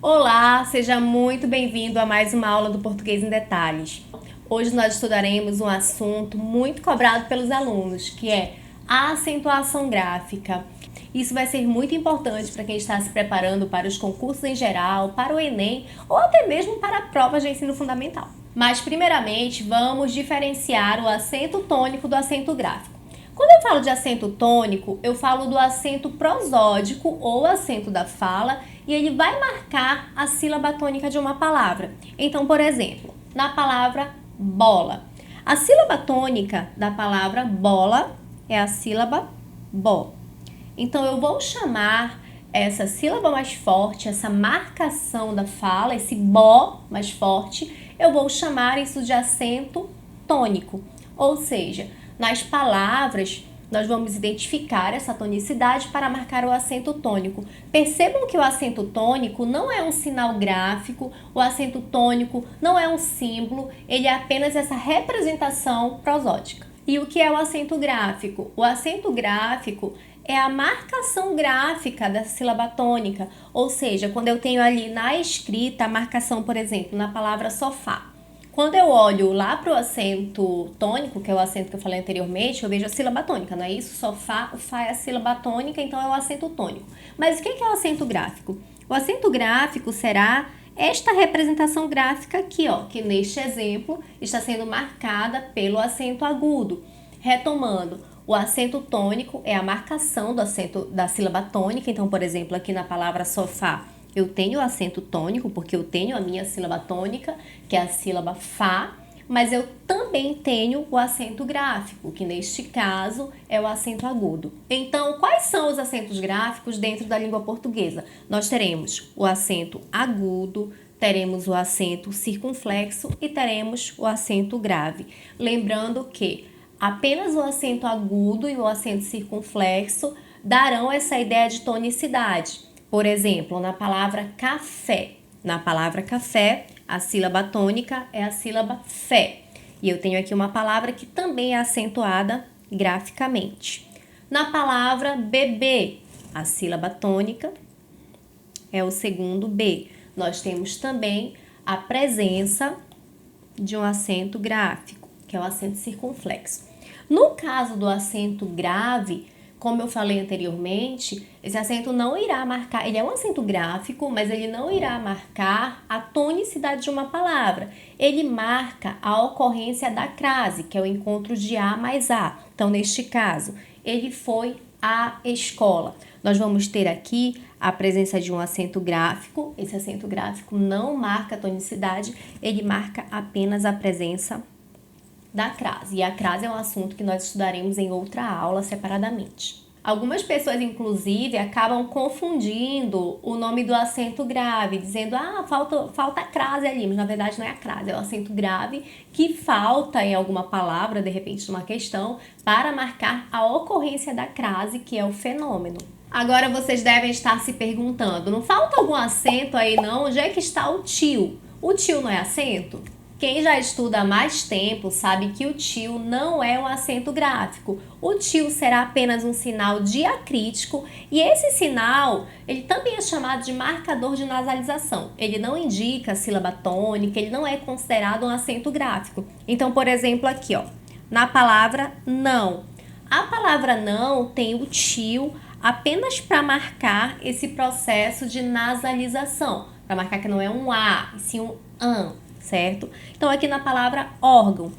Olá, seja muito bem-vindo a mais uma aula do Português em Detalhes. Hoje nós estudaremos um assunto muito cobrado pelos alunos, que é a acentuação gráfica. Isso vai ser muito importante para quem está se preparando para os concursos em geral, para o Enem ou até mesmo para provas de ensino fundamental. Mas, primeiramente, vamos diferenciar o acento tônico do acento gráfico. Quando eu falo de acento tônico, eu falo do acento prosódico ou acento da fala e ele vai marcar a sílaba tônica de uma palavra. Então, por exemplo, na palavra bola, a sílaba tônica da palavra bola é a sílaba bo. Então, eu vou chamar essa sílaba mais forte, essa marcação da fala, esse bo mais forte, eu vou chamar isso de acento tônico. Ou seja, nas palavras, nós vamos identificar essa tonicidade para marcar o acento tônico. Percebam que o acento tônico não é um sinal gráfico, o acento tônico não é um símbolo, ele é apenas essa representação prosódica. E o que é o acento gráfico? O acento gráfico é a marcação gráfica da sílaba tônica, ou seja, quando eu tenho ali na escrita a marcação, por exemplo, na palavra sofá. Quando eu olho lá para o acento tônico, que é o acento que eu falei anteriormente, eu vejo a sílaba tônica, não é isso? Sofá, o fá é a sílaba tônica, então é o acento tônico. Mas o que é o acento gráfico? O acento gráfico será esta representação gráfica aqui, ó, que neste exemplo está sendo marcada pelo acento agudo. Retomando, o acento tônico é a marcação do acento da sílaba tônica, então, por exemplo, aqui na palavra sofá, eu tenho o acento tônico, porque eu tenho a minha sílaba tônica, que é a sílaba fá, mas eu também tenho o acento gráfico, que neste caso é o acento agudo. Então, quais são os acentos gráficos dentro da língua portuguesa? Nós teremos o acento agudo, teremos o acento circunflexo e teremos o acento grave. Lembrando que apenas o acento agudo e o acento circunflexo darão essa ideia de tonicidade. Por exemplo, na palavra café. Na palavra café, a sílaba tônica é a sílaba fé. E eu tenho aqui uma palavra que também é acentuada graficamente. Na palavra bebê, a sílaba tônica é o segundo B. Nós temos também a presença de um acento gráfico, que é o acento circunflexo. No caso do acento grave, como eu falei anteriormente, esse acento não irá marcar, ele é um acento gráfico, mas ele não irá marcar a tonicidade de uma palavra. Ele marca a ocorrência da crase, que é o encontro de A mais A. Então, neste caso, ele foi à escola. Nós vamos ter aqui a presença de um acento gráfico. Esse acento gráfico não marca a tonicidade, ele marca apenas a presença da crase. E a crase é um assunto que nós estudaremos em outra aula separadamente. Algumas pessoas, inclusive, acabam confundindo o nome do acento grave, dizendo, falta a crase ali, mas na verdade não é a crase, é o acento grave que falta em alguma palavra, de repente numa questão, para marcar a ocorrência da crase, que é o fenômeno. Agora vocês devem estar se perguntando, não falta algum acento aí não? Onde é que está o tio? O tio não é acento? Quem já estuda há mais tempo sabe que o tio não é um acento gráfico. O tio será apenas um sinal diacrítico e esse sinal, ele também é chamado de marcador de nasalização. Ele não indica a sílaba tônica, ele não é considerado um acento gráfico. Então, por exemplo, aqui, ó, na palavra não. A palavra não tem o tio apenas para marcar esse processo de nasalização, para marcar que não é um A, e sim um an. Certo? Então, aqui na palavra órgão,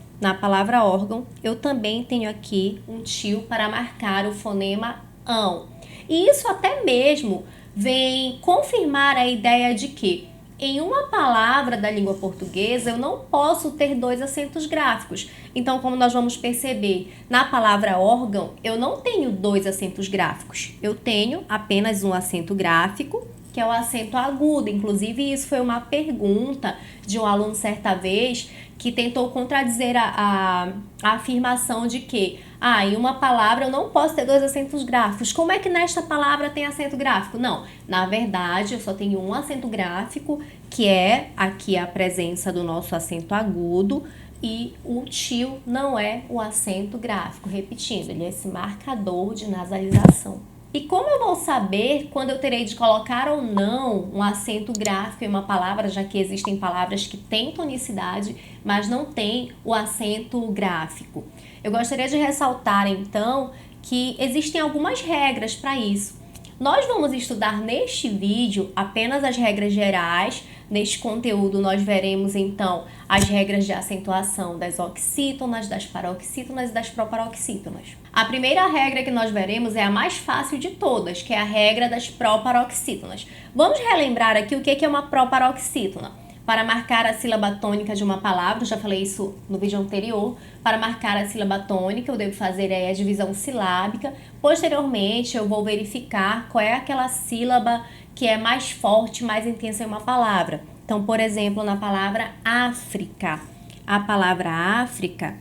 eu também tenho aqui um tio para marcar o fonema ão. E isso até mesmo vem confirmar a ideia de que em uma palavra da língua portuguesa eu não posso ter dois acentos gráficos. Então, como nós vamos perceber, na palavra órgão eu não tenho dois acentos gráficos. Eu tenho apenas um acento gráfico, que é o acento agudo. Inclusive, isso foi uma pergunta de um aluno certa vez que tentou contradizer a afirmação de que em uma palavra eu não posso ter dois acentos gráficos. Como é que nesta palavra tem acento gráfico? Não, na verdade eu só tenho um acento gráfico, que é aqui a presença do nosso acento agudo, e o tio não é o acento gráfico. Repetindo, ele é esse marcador de nasalização. E como eu vou saber quando eu terei de colocar ou não um acento gráfico em uma palavra, já que existem palavras que têm tonicidade, mas não têm o acento gráfico? Eu gostaria de ressaltar, então, que existem algumas regras para isso. Nós vamos estudar neste vídeo apenas as regras gerais. Neste conteúdo nós veremos então as regras de acentuação das oxítonas, das paroxítonas e das proparoxítonas. A primeira regra que nós veremos é a mais fácil de todas, que é a regra das proparoxítonas. Vamos relembrar aqui o que é uma proparoxítona. Para marcar a sílaba tônica de uma palavra, eu já falei isso no vídeo anterior, para marcar a sílaba tônica eu devo fazer a divisão silábica. Posteriormente eu vou verificar qual é aquela sílaba que é mais forte, mais intensa em uma palavra. Então, por exemplo, na palavra África, a palavra África,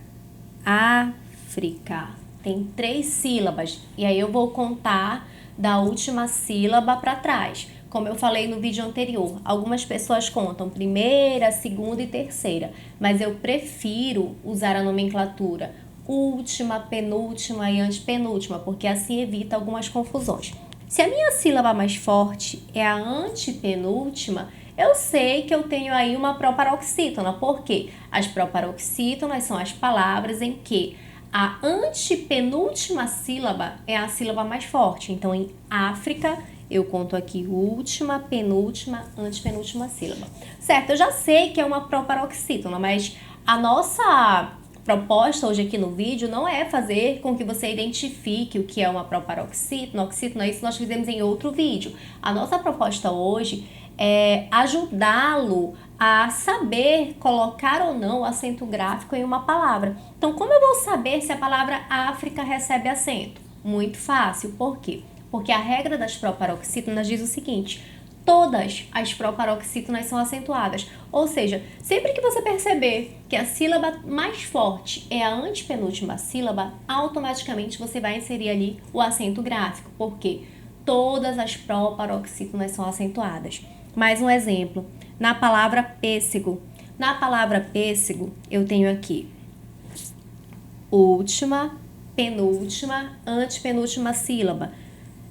tem 3 sílabas, e aí eu vou contar da última sílaba para trás. Como eu falei no vídeo anterior, algumas pessoas contam primeira, segunda e terceira, mas eu prefiro usar a nomenclatura última, penúltima e antepenúltima, porque assim evita algumas confusões. Se a minha sílaba mais forte é a antepenúltima, eu sei que eu tenho aí uma proparoxítona, porque as proparoxítonas são as palavras em que a antepenúltima sílaba é a sílaba mais forte. Então, em África, eu conto aqui última, penúltima, antepenúltima sílaba. Certo, eu já sei que é uma proparoxítona, mas a nossa proposta hoje aqui no vídeo não é fazer com que você identifique o que é uma proparoxítona, oxítona, isso nós fizemos em outro vídeo. A nossa proposta hoje é ajudá-lo a saber colocar ou não o acento gráfico em uma palavra. Então, como eu vou saber se a palavra África recebe acento? Muito fácil, por quê? Porque a regra das proparoxítonas diz o seguinte: todas as proparoxítonas são acentuadas. Ou seja, sempre que você perceber que a sílaba mais forte é a antepenúltima sílaba, automaticamente você vai inserir ali o acento gráfico, porque todas as proparoxítonas são acentuadas. Mais um exemplo, na palavra pêssego. Na palavra pêssego, eu tenho aqui última, penúltima, antepenúltima sílaba.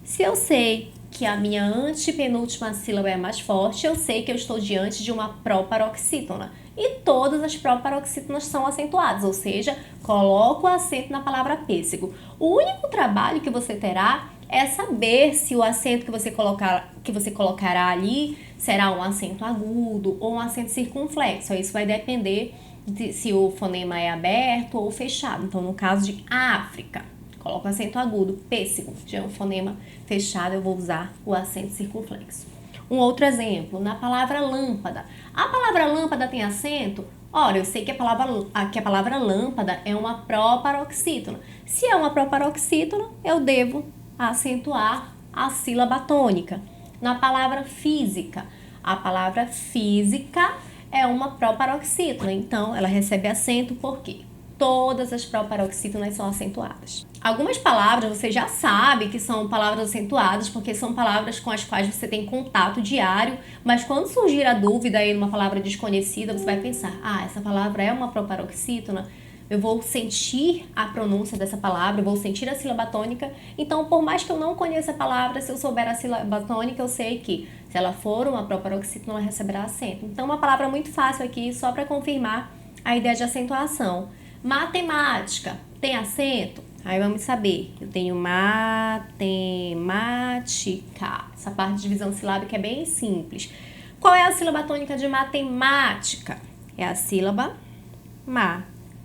Se eu sei que a minha antepenúltima sílaba é mais forte, eu sei que eu estou diante de uma proparoxítona. E todas as proparoxítonas são acentuadas, ou seja, coloco o acento na palavra pêssego. O único trabalho que você terá é saber se o acento que você colocará ali será um acento agudo ou um acento circunflexo. Isso vai depender de se o fonema é aberto ou fechado. Então, no caso de África, coloco o acento agudo, pêssego, já é um fonema fechado, eu vou usar o acento circunflexo. Um outro exemplo, na palavra lâmpada. A palavra lâmpada tem acento? Ora, eu sei que a palavra lâmpada é uma proparoxítona. Se é uma proparoxítona, eu devo acentuar a sílaba tônica. Na palavra física, a palavra física é uma proparoxítona, então ela recebe acento por quê? Todas as proparoxítonas são acentuadas. Algumas palavras você já sabe que são palavras acentuadas porque são palavras com as quais você tem contato diário, mas quando surgir a dúvida aí numa palavra desconhecida, você vai pensar: essa palavra é uma proparoxítona, eu vou sentir a pronúncia dessa palavra, eu vou sentir a sílaba tônica. Então, por mais que eu não conheça a palavra, se eu souber a sílaba tônica, eu sei que se ela for uma proparoxítona, ela receberá acento. Então, uma palavra muito fácil aqui, só para confirmar a ideia de acentuação. Matemática, tem acento? Aí vamos saber, eu tenho matemática. Essa parte de divisão silábica é bem simples. Qual é a sílaba tônica de matemática? É a sílaba ma.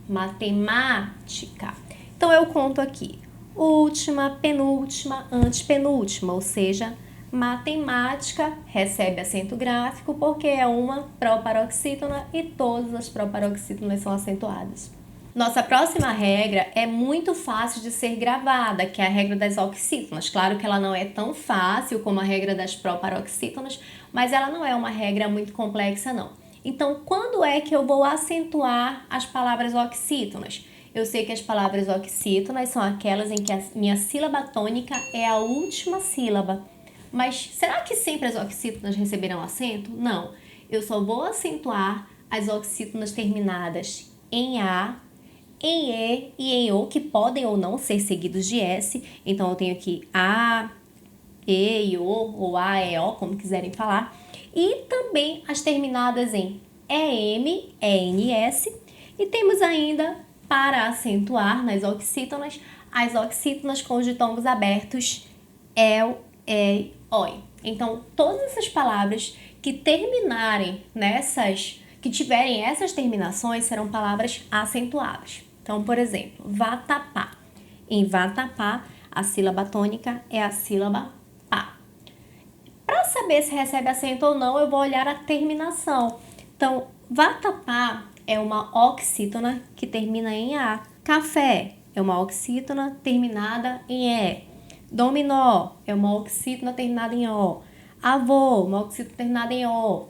Matemática. Então eu conto aqui, última, penúltima, antepenúltima, ou seja, matemática recebe acento gráfico porque é uma proparoxítona e todas as proparoxítonas são acentuadas. Nossa próxima regra é muito fácil de ser gravada, que é a regra das oxítonas. Claro que ela não é tão fácil como a regra das proparoxítonas, mas ela não é uma regra muito complexa, não. Então, quando é que eu vou acentuar as palavras oxítonas? Eu sei que as palavras oxítonas são aquelas em que a minha sílaba tônica é a última sílaba. Mas será que sempre as oxítonas receberão acento? Não. Eu só vou acentuar as oxítonas terminadas em A, em E e em O, que podem ou não ser seguidos de S. Então, eu tenho aqui A, E, O, ou A, E, O, como quiserem falar. E também as terminadas em EM, ENS. E temos ainda, para acentuar nas oxítonas, as oxítonas com os ditongos abertos EL, EI, OI. Então, todas essas palavras que terminarem que tiverem essas terminações, serão palavras acentuadas. Então, por exemplo, vatapá. Em vatapá, a sílaba tônica é a sílaba pá. Para saber se recebe acento ou não, eu vou olhar a terminação. Então, vatapá é uma oxítona que termina em A. Café é uma oxítona terminada em E. Dominó é uma oxítona terminada em O. Avô, uma oxítona terminada em O.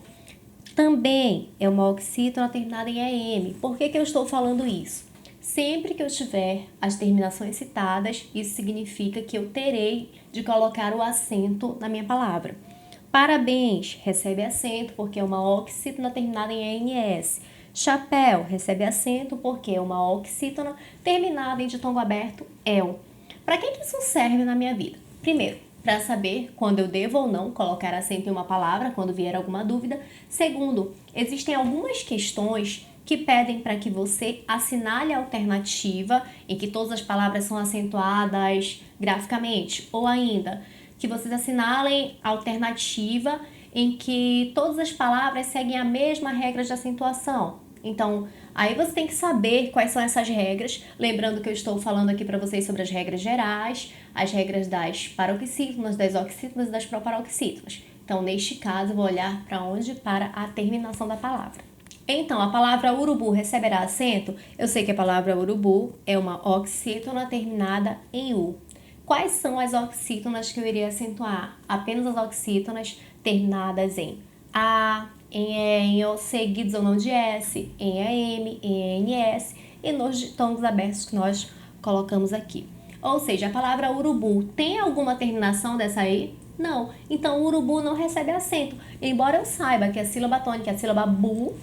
Também é uma oxítona terminada em EM. Por que eu estou falando isso? Sempre que eu tiver as terminações citadas, isso significa que eu terei de colocar o acento na minha palavra. Parabéns, recebe acento porque é uma oxítona terminada em ENS. Chapéu, recebe acento porque é uma oxítona terminada em ditongo aberto, EL. Para que isso serve na minha vida? Primeiro, para saber quando eu devo ou não colocar acento em uma palavra, quando vier alguma dúvida. Segundo, existem algumas questões que pedem para que você assinale a alternativa em que todas as palavras são acentuadas graficamente, ou ainda que vocês assinalem a alternativa em que todas as palavras seguem a mesma regra de acentuação. Então, aí você tem que saber quais são essas regras, lembrando que eu estou falando aqui para vocês sobre as regras gerais, as regras das paroxítonas, das oxítonas e das proparoxítonas. Então, neste caso, eu vou olhar para onde? Para a terminação da palavra. Então, a palavra urubu receberá acento? Eu sei que a palavra urubu é uma oxítona terminada em U. Quais são as oxítonas que eu iria acentuar? Apenas as oxítonas terminadas em A, em E, em O, seguidos ou não de S, em EM, em ENS e nos ditongos abertos que nós colocamos aqui. Ou seja, a palavra urubu tem alguma terminação dessa aí? Não. Então, o urubu não recebe acento. Embora eu saiba que a sílaba tônica é a sílaba bu,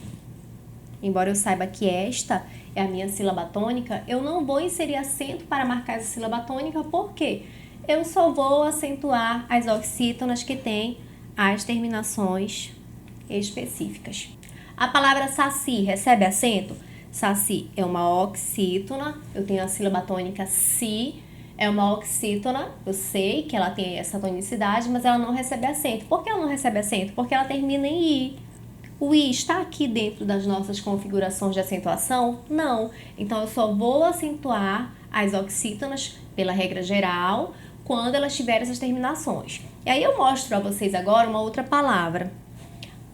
embora eu saiba que esta é a minha sílaba tônica, eu não vou inserir acento para marcar essa sílaba tônica, porque eu só vou acentuar as oxítonas que têm as terminações específicas. A palavra saci recebe acento? Saci é uma oxítona, eu tenho a sílaba tônica si, é uma oxítona, eu sei que ela tem essa tonicidade, mas ela não recebe acento. Por que ela não recebe acento? Porque ela termina em i. O i está aqui dentro das nossas configurações de acentuação? Não. Então, eu só vou acentuar as oxítonas pela regra geral quando elas tiverem essas terminações. E aí eu mostro para vocês agora uma outra palavra.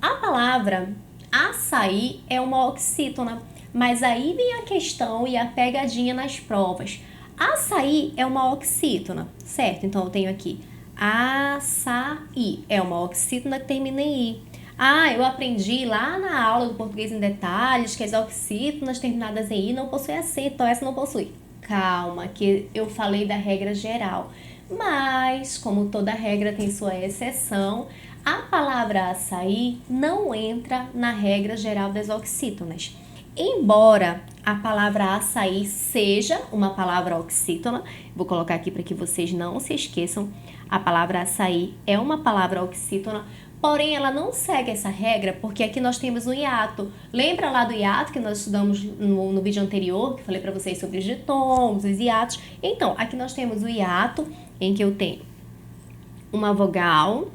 A palavra açaí é uma oxítona, mas aí vem a questão e a pegadinha nas provas. Açaí é uma oxítona, certo? Então, eu tenho aqui açaí, é uma oxítona que termina em i. Eu aprendi lá na aula do Português em Detalhes que as oxítonas terminadas em i não possuem acento, então essa não possui. Calma, que eu falei da regra geral. Mas, como toda regra tem sua exceção, a palavra açaí não entra na regra geral das oxítonas. Embora a palavra açaí seja uma palavra oxítona, vou colocar aqui para que vocês não se esqueçam, a palavra açaí é uma palavra oxítona, porém ela não segue essa regra porque aqui nós temos um hiato. Lembra lá do hiato que nós estudamos no vídeo anterior, que falei para vocês sobre os ditongos, os hiatos? Então, aqui nós temos o hiato em que eu tenho uma vogal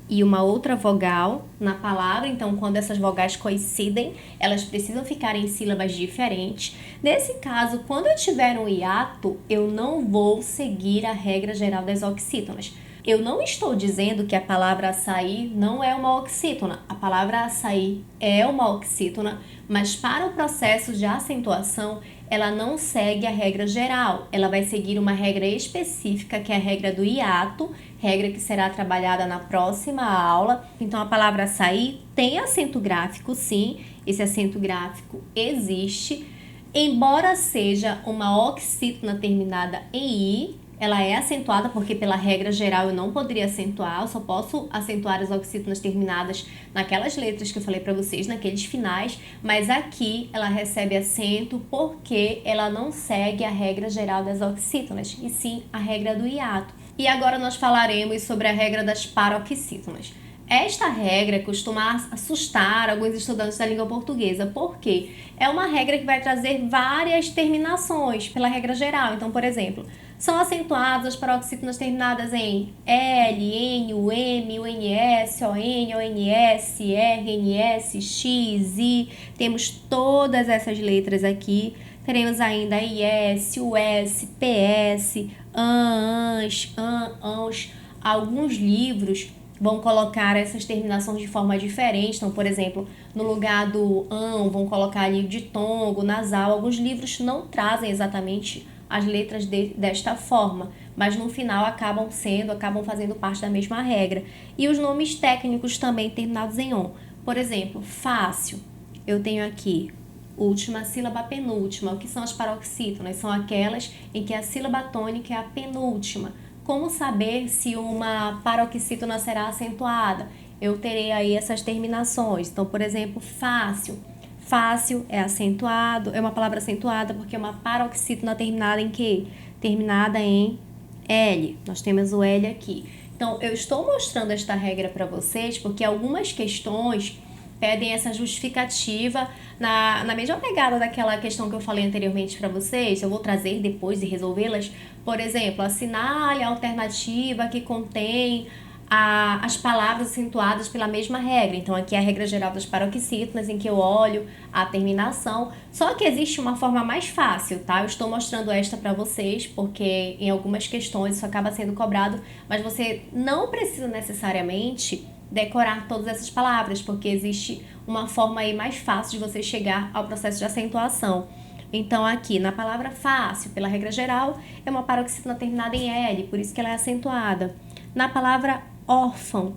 e uma outra vogal na palavra. Então, quando essas vogais coincidem, elas precisam ficar em sílabas diferentes. Nesse caso, quando eu tiver um hiato, eu não vou seguir a regra geral das oxítonas. Eu não estou dizendo que a palavra açaí não é uma oxítona. A palavra açaí é uma oxítona, mas para o processo de acentuação, ela não segue a regra geral. Ela vai seguir uma regra específica, que é a regra do hiato, regra que será trabalhada na próxima aula. Então, a palavra açaí tem acento gráfico, sim. Esse acento gráfico existe. Embora seja uma oxítona terminada em i, ela é acentuada porque pela regra geral eu não poderia acentuar, eu só posso acentuar as oxítonas terminadas naquelas letras que eu falei para vocês, naqueles finais, mas aqui ela recebe acento porque ela não segue a regra geral das oxítonas, e sim a regra do hiato. E agora nós falaremos sobre a regra das paroxítonas. Esta regra costuma assustar alguns estudantes da língua portuguesa, porque é uma regra que vai trazer várias terminações pela regra geral. Então, por exemplo, são acentuadas as paroxítonas terminadas em L, N, U, M, UNS, ON, ONS, RNS, X, I. Temos todas essas letras aqui. Teremos ainda IS, US, PS, ANS, ANS. Alguns livros vão colocar essas terminações de forma diferente. Então, por exemplo, no lugar do ão, vão colocar ali o ditongo, nasal. Alguns livros não trazem exatamente as letras desta forma, mas no final acabam fazendo parte da mesma regra. E os nomes técnicos também terminados em on. Por exemplo, fácil. Eu tenho aqui última sílaba penúltima. O que são as paroxítonas? São aquelas em que a sílaba tônica é a penúltima. Como saber se uma paroxítona será acentuada? Eu terei aí essas terminações. Então, por exemplo, fácil. Fácil é acentuado, é uma palavra acentuada porque é uma paroxítona terminada em quê? Terminada em L. Nós temos o L aqui. Então, eu estou mostrando esta regra para vocês porque algumas questões pedem essa justificativa na mesma pegada daquela questão que eu falei anteriormente para vocês. Eu vou trazer depois de resolvê-las. Por exemplo, assinale a alternativa que contém as palavras acentuadas pela mesma regra. Então, aqui é a regra geral das paroxítonas, em que eu olho a terminação. Só que existe uma forma mais fácil, tá? Eu estou mostrando esta para vocês, porque em algumas questões isso acaba sendo cobrado, mas você não precisa necessariamente decorar todas essas palavras, porque existe uma forma aí mais fácil de você chegar ao processo de acentuação. Então, aqui, na palavra fácil, pela regra geral, é uma paroxítona terminada em L, por isso que ela é acentuada. Na palavra órfão,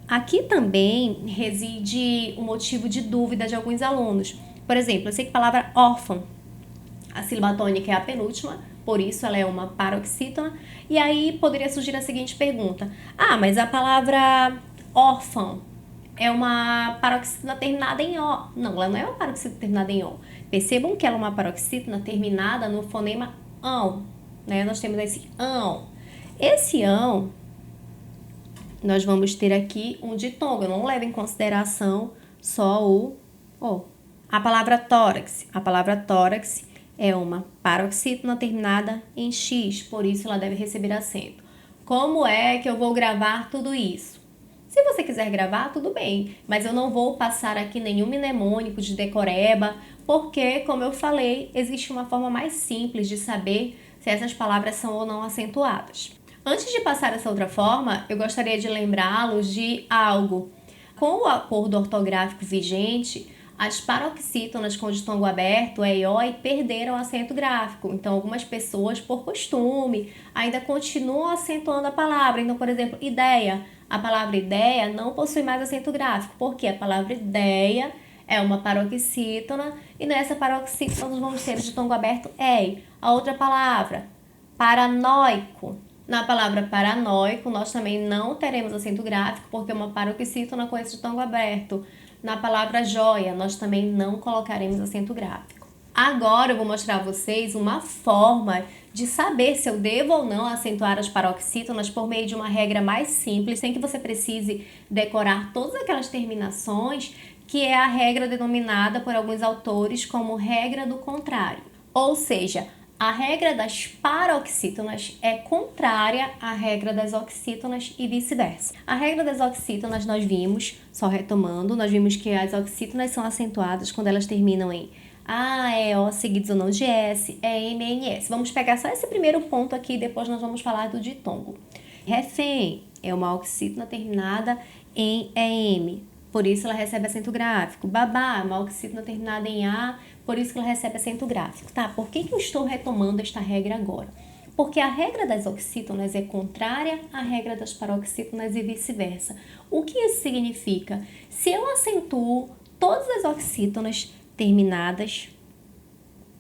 aqui também reside um motivo de dúvida de alguns alunos. Por exemplo, eu sei que a palavra órfão, a sílaba tônica é a penúltima, por isso ela é uma paroxítona. E aí poderia surgir a seguinte pergunta: mas a palavra órfão é uma paroxítona terminada em O. Não, ela não é uma paroxítona terminada em O. Percebam que ela é uma paroxítona terminada no fonema ão, né? Nós temos esse ão. Esse ão, nós vamos ter aqui um ditongo. Não leva em consideração só o O. A palavra tórax. A palavra tórax é uma paroxítona terminada em X, por isso ela deve receber acento. Como é que eu vou gravar tudo isso? Se você quiser gravar, tudo bem, mas eu não vou passar aqui nenhum mnemônico de decoreba, porque, como eu falei, existe uma forma mais simples de saber se essas palavras são ou não acentuadas. Antes de passar essa outra forma, eu gostaria de lembrá-los de algo. Com o acordo ortográfico vigente, as paroxítonas com ditongo aberto, E e O, perderam acento gráfico. Então, algumas pessoas, por costume, ainda continuam acentuando a palavra. Então, por exemplo, ideia. A palavra ideia não possui mais acento gráfico, porque a palavra ideia é uma paroxítona e nessa paroxítona nós vamos ter o ditongo aberto E. A outra palavra, paranoico. Na palavra paranoico, nós também não teremos acento gráfico, porque é uma paroxítona com esse ditongo aberto. Na palavra joia, nós também não colocaremos acento gráfico. Agora eu vou mostrar a vocês uma forma de saber se eu devo ou não acentuar as paroxítonas por meio de uma regra mais simples, sem que você precise decorar todas aquelas terminações, que é a regra denominada por alguns autores como regra do contrário. Ou seja, a regra das paroxítonas é contrária à regra das oxítonas e vice-versa. A regra das oxítonas nós vimos, só retomando, nós vimos que as oxítonas são acentuadas quando elas terminam em A, E, O, seguidos ou não de S, E, M, N, S. Vamos pegar só esse primeiro ponto aqui e depois nós vamos falar do ditongo. Refém é uma oxítona terminada em EM, por isso ela recebe acento gráfico. Babá é uma oxítona terminada em A, por isso que ela recebe acento gráfico. Tá, por que eu estou retomando esta regra agora? Porque a regra das oxítonas é contrária à regra das paroxítonas e vice-versa. O que isso significa? Se eu acentuo todas as oxítonas terminadas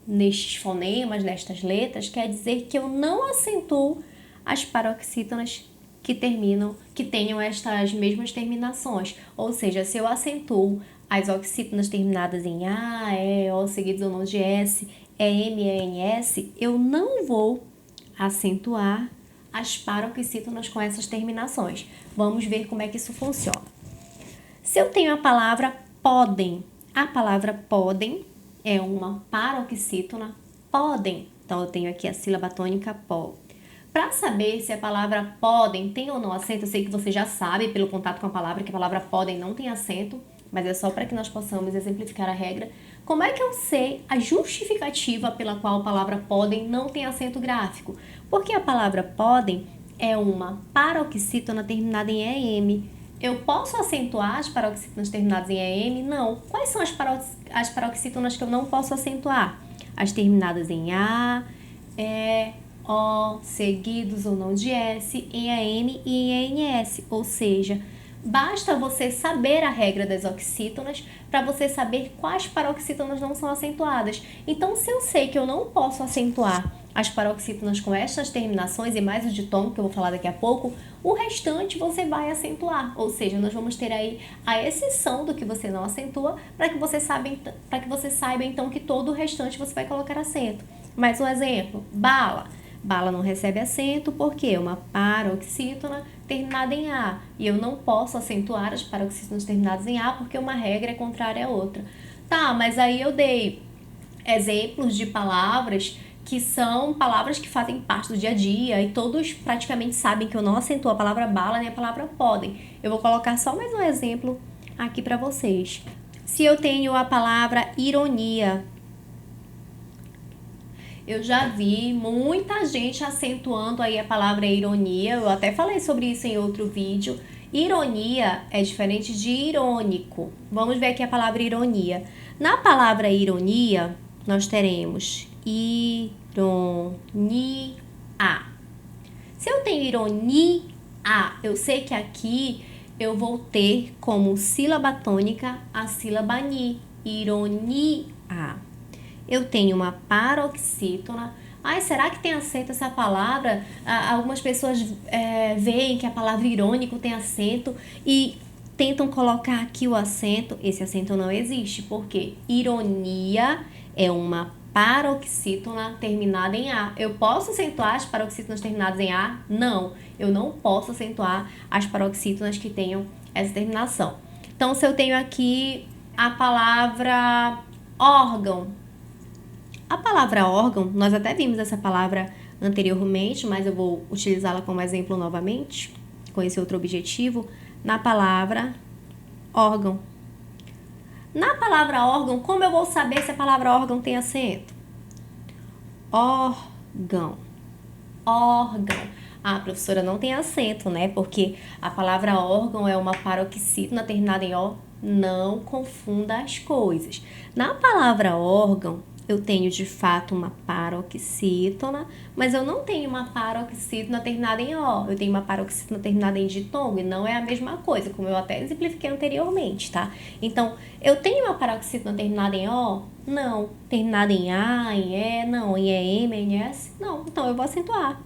nestes fonemas, nestas letras, quer dizer que eu não acentuo as paroxítonas que tenham estas mesmas terminações. Ou seja, se eu acentuo as oxítonas terminadas em A, E, O, seguidos ou não de S, EM, ENS, eu não vou acentuar as paroxítonas com essas terminações. Vamos ver como é que isso funciona. Se eu tenho a palavra podem, a palavra podem é uma paroxítona, podem. Então, eu tenho aqui a sílaba tônica pó. Para saber se a palavra podem tem ou não acento, eu sei que você já sabe pelo contato com a palavra que a palavra podem não tem acento, mas é só para que nós possamos exemplificar a regra. Como é que eu sei a justificativa pela qual a palavra podem não tem acento gráfico? Porque a palavra podem é uma paroxítona terminada em EM. Eu posso acentuar as paroxítonas terminadas em EM? Não. Quais são as paroxítonas que eu não posso acentuar? As terminadas em A, E, O, seguidos ou não de S, em EM e em ENS. Ou seja, basta você saber a regra das oxítonas para você saber quais paroxítonas não são acentuadas. Então, se eu sei que eu não posso acentuar as paroxítonas com estas terminações e mais o ditongo, que eu vou falar daqui a pouco, o restante você vai acentuar. Ou seja, nós vamos ter aí a exceção do que você não acentua para que você saiba então que todo o restante você vai colocar acento. Mais um exemplo, bala. Bala não recebe acento porque é uma paroxítona terminada em A. E eu não posso acentuar as paroxítonas terminadas em A porque uma regra é contrária à outra. Tá, mas aí eu dei exemplos de palavras que são palavras que fazem parte do dia a dia e todos praticamente sabem que eu não acentuo a palavra bala nem a palavra podem. Eu vou colocar só mais um exemplo aqui para vocês. Se eu tenho a palavra ironia, eu já vi muita gente acentuando aí a palavra ironia, eu até falei sobre isso em outro vídeo. Ironia é diferente de irônico. Vamos ver aqui a palavra ironia. Na palavra ironia, nós teremos ironia. Se eu tenho ironia, eu sei que aqui eu vou ter como sílaba tônica a sílaba ni, ironia. Eu tenho uma paroxítona. Ai, será que tem acento essa palavra? Algumas pessoas veem que a palavra irônico tem acento e tentam colocar aqui o acento. Esse acento não existe, porque ironia é uma paroxítona terminada em A. Eu posso acentuar as paroxítonas terminadas em A? Não, eu não posso acentuar as paroxítonas que tenham essa terminação. Então, se eu tenho aqui a palavra órgão. A palavra órgão, nós até vimos essa palavra anteriormente, mas eu vou utilizá-la como exemplo novamente, com esse outro objetivo, na palavra órgão. Na palavra órgão, como eu vou saber se a palavra órgão tem acento? Órgão. Órgão. Ah, professora, não tem acento, né? Porque a palavra órgão é uma paroxítona terminada em O. Não confunda as coisas. Na palavra órgão, eu tenho de fato uma paroxítona, mas eu não tenho uma paroxítona terminada em O. Eu tenho uma paroxítona terminada em ditongo e não é a mesma coisa, como eu até exemplifiquei anteriormente, tá? Então, eu tenho uma paroxítona terminada em O? Não. Terminada em A, em E? Não. Em EM, em S? Não. Então, eu vou acentuar.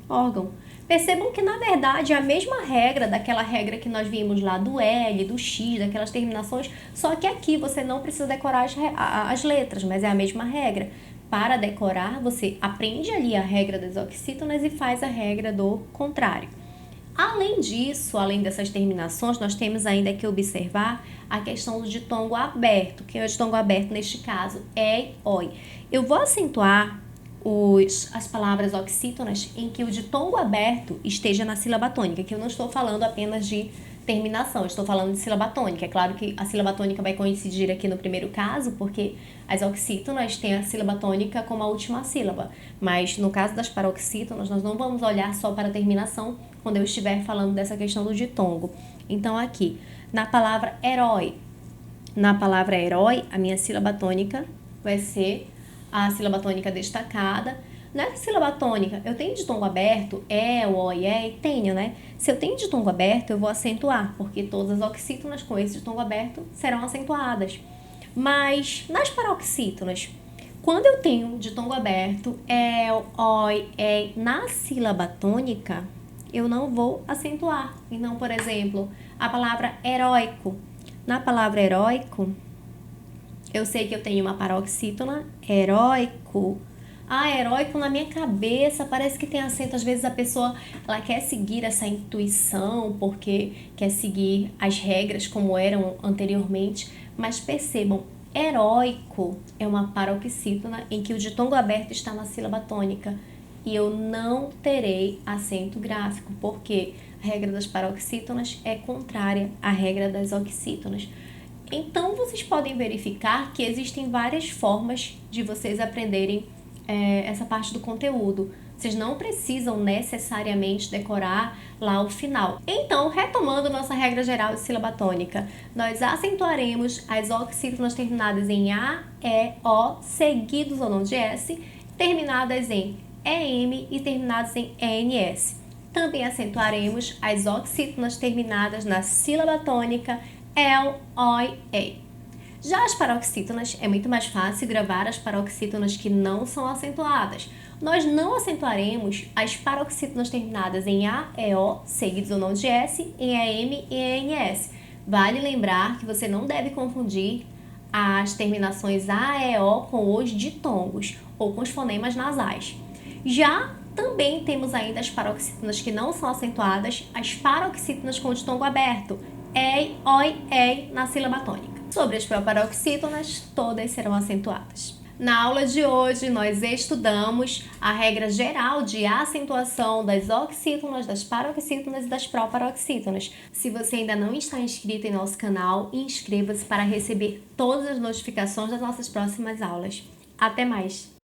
Órgão. Percebam que, na verdade, é a mesma regra daquela regra que nós vimos lá do L, do X, daquelas terminações, só que aqui você não precisa decorar as letras, mas é a mesma regra. Para decorar, você aprende ali a regra das oxítonas e faz a regra do contrário. Além disso, além dessas terminações, nós temos ainda que observar a questão do ditongo aberto, que é o ditongo aberto neste caso é oi. Eu vou acentuar as palavras oxítonas em que o ditongo aberto esteja na sílaba tônica, que eu não estou falando apenas de terminação, eu estou falando de sílaba tônica. É claro que a sílaba tônica vai coincidir aqui no primeiro caso, porque as oxítonas têm a sílaba tônica como a última sílaba, mas no caso das paroxítonas, nós não vamos olhar só para a terminação quando eu estiver falando dessa questão do ditongo. Então, aqui, na palavra herói, a minha sílaba tônica vai ser a sílaba tônica destacada. Nessa sílaba tônica, eu tenho ditongo aberto, o, e, tenho, né? Se eu tenho ditongo aberto, eu vou acentuar, porque todas as oxítonas com esse ditongo aberto serão acentuadas. Mas, nas paroxítonas, Quando eu tenho ditongo aberto, oi, na sílaba tônica, eu não vou acentuar. Então, por exemplo, a palavra heróico. Na palavra heróico, eu sei que eu tenho uma paroxítona, heróico. Heróico na minha cabeça, parece que tem acento. Às vezes a pessoa ela quer seguir essa intuição, porque quer seguir as regras como eram anteriormente. Mas percebam, heróico é uma paroxítona em que o ditongo aberto está na sílaba tônica. E eu não terei acento gráfico, porque a regra das paroxítonas é contrária à regra das oxítonas. Então, vocês podem verificar que existem várias formas de vocês aprenderem essa parte do conteúdo. Vocês não precisam necessariamente decorar lá o final. Então, retomando nossa regra geral de sílaba tônica, nós acentuaremos as oxítonas terminadas em A, E, O, seguidos ou não de S, terminadas em EM e terminadas em ENS. Também acentuaremos as oxítonas terminadas na sílaba tônica EL, OI, EI. Já as paroxítonas, é muito mais fácil gravar as paroxítonas que não são acentuadas. Nós não acentuaremos as paroxítonas terminadas em A, E, O, seguidos ou não de S, em EM e ENS. Vale lembrar que você não deve confundir as terminações A, E, O com os ditongos ou com os fonemas nasais. Já também temos ainda as paroxítonas que não são acentuadas, as paroxítonas com o ditongo aberto, EI, OI, EI na sílaba tônica. Sobre as proparoxítonas, todas serão acentuadas. Na aula de hoje, nós estudamos a regra geral de acentuação das oxítonas, das paroxítonas e das proparoxítonas. Se você ainda não está inscrito em nosso canal, inscreva-se para receber todas as notificações das nossas próximas aulas. Até mais!